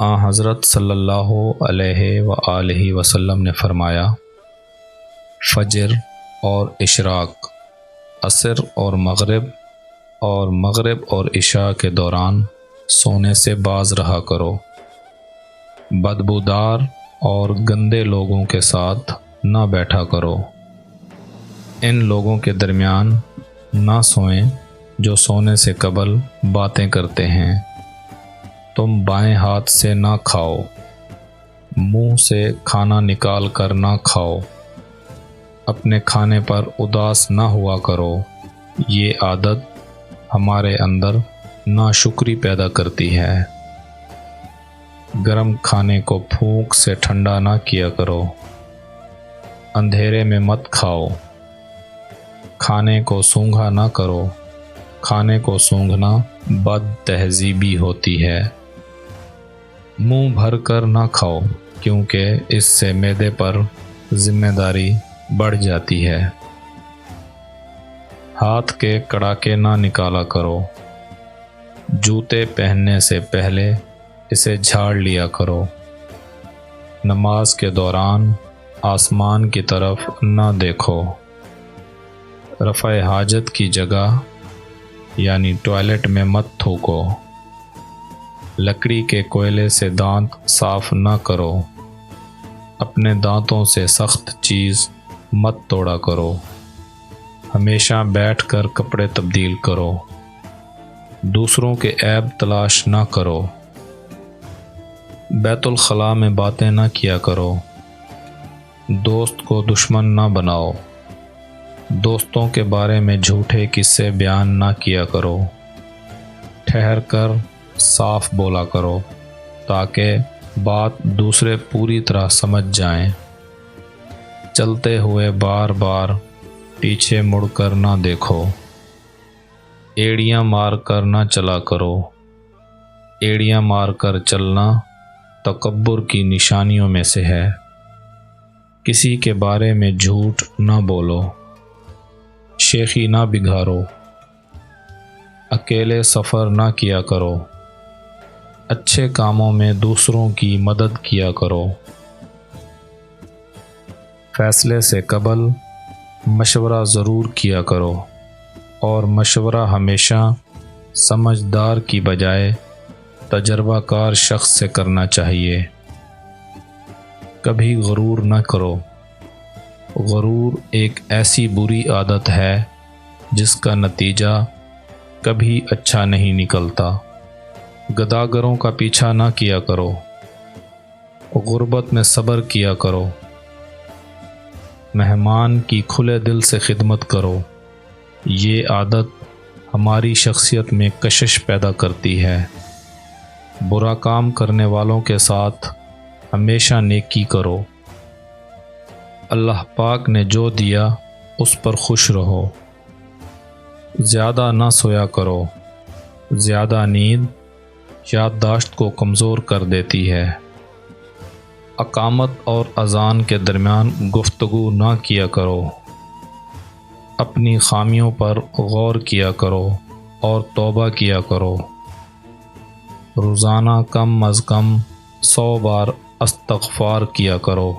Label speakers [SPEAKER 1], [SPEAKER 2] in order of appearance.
[SPEAKER 1] حضرت صلی اللہ علیہ وآلہ وسلم نے فرمایا، فجر اور اشراق، عصر اور مغرب اور عشاء کے دوران سونے سے باز رہا کرو۔ بدبودار اور گندے لوگوں کے ساتھ نہ بیٹھا کرو۔ ان لوگوں کے درمیان نہ سوئیں جو سونے سے قبل باتیں کرتے ہیں۔ تم بائیں ہاتھ سے نہ کھاؤ، منہ سے کھانا نکال کر نہ کھاؤ۔ اپنے کھانے پر اداس نہ ہوا کرو، یہ عادت ہمارے اندر ناشکری پیدا کرتی ہے۔ گرم کھانے کو پھونک سے ٹھنڈا نہ کیا کرو۔ اندھیرے میں مت کھاؤ۔ کھانے کو سونگھا نہ کرو، کھانے کو سونگھنا بد تہذیبی ہوتی ہے۔ منہ بھر کر نہ کھاؤ، کیونکہ اس سے معدے پر ذمہ داری بڑھ جاتی ہے۔ ہاتھ کے کڑاکے نہ نکالا کرو۔ جوتے پہننے سے پہلے اسے جھاڑ لیا کرو۔ نماز کے دوران آسمان کی طرف نہ دیکھو۔ رفع حاجت کی جگہ یعنی ٹوائلٹ میں مت تھوکو۔ لکڑی کے کوئلے سے دانت صاف نہ کرو۔ اپنے دانتوں سے سخت چیز مت توڑا کرو۔ ہمیشہ بیٹھ کر کپڑے تبدیل کرو۔ دوسروں کے عیب تلاش نہ کرو۔ بیت الخلاء میں باتیں نہ کیا کرو۔ دوست کو دشمن نہ بناؤ۔ دوستوں کے بارے میں جھوٹے قصے بیان نہ کیا کرو۔ ٹھہر کر صاف بولا کرو تاکہ بات دوسرے پوری طرح سمجھ جائیں۔ چلتے ہوئے بار بار پیچھے مڑ کر نہ دیکھو۔ ایڑیاں مار کر نہ چلا کرو۔ ایڑیاں مار کر چلنا تکبر کی نشانیوں میں سے ہے۔ کسی کے بارے میں جھوٹ نہ بولو۔ شیخی نہ بگھارو۔ اکیلے سفر نہ کیا کرو۔ اچھے کاموں میں دوسروں کی مدد کیا کرو۔ فیصلے سے قبل مشورہ ضرور کیا کرو، اور مشورہ ہمیشہ سمجھدار کی بجائے تجربہ کار شخص سے کرنا چاہیے۔ کبھی غرور نہ کرو۔ غرور ایک ایسی بری عادت ہے جس کا نتیجہ کبھی اچھا نہیں نکلتا۔ گداگروں کا پیچھا نہ کیا کرو۔ غربت میں صبر کیا کرو۔ مہمان کی کھلے دل سے خدمت کرو۔ یہ عادت ہماری شخصیت میں کشش پیدا کرتی ہے۔ برا کام کرنے والوں کے ساتھ ہمیشہ نیکی کرو۔ اللہ پاک نے جو دیا اس پر خوش رہو۔ زیادہ نہ سویا کرو۔ زیادہ نیند یادداشت کو کمزور کر دیتی ہے۔ اقامت اور اذان کے درمیان گفتگو نہ کیا کرو۔ اپنی خامیوں پر غور کیا کرو اور توبہ کیا کرو۔ روزانہ کم از کم 100 بار استغفار کیا کرو۔